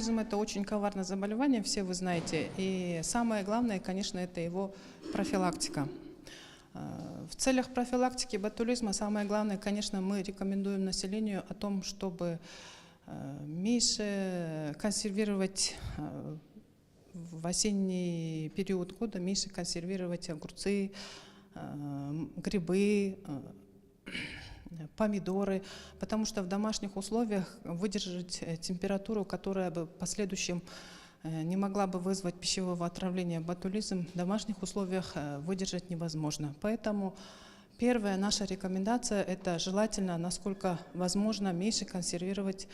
Ботулизм – это очень коварное заболевание, все вы знаете. И самое главное, конечно, это его профилактика. В целях профилактики ботулизма самое главное, конечно, мы рекомендуем населению о том, чтобы меньше консервировать в осенний период года, меньше консервировать огурцы, грибы, помидоры, потому что в домашних условиях выдержать температуру, которая бы в последующем не могла бы вызвать пищевого отравления, ботулизм, в домашних условиях выдержать невозможно. Поэтому первая наша рекомендация – это желательно, насколько возможно, меньше консервировать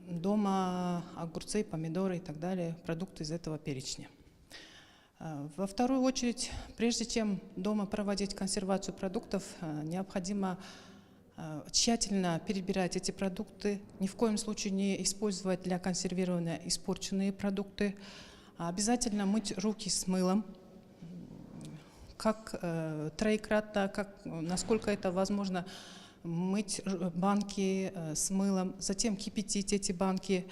дома огурцы, помидоры и так далее, продукты из этого перечня. Во вторую очередь, прежде чем дома проводить консервацию продуктов, необходимо тщательно перебирать эти продукты, ни в коем случае не использовать для консервирования испорченные продукты. Обязательно мыть руки с мылом, как троекратно, насколько это возможно, мыть банки с мылом, затем кипятить эти банки.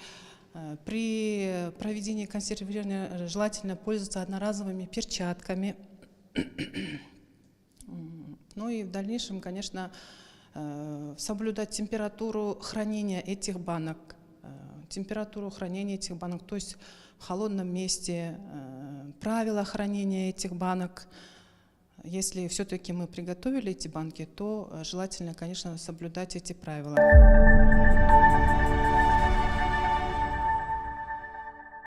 При проведении консервирования желательно пользоваться одноразовыми перчатками. Ну и в дальнейшем, конечно, соблюдать температуру хранения этих банок. То есть в холодном месте, правила хранения этих банок. Если все-таки мы приготовили эти банки, то желательно, конечно, соблюдать эти правила.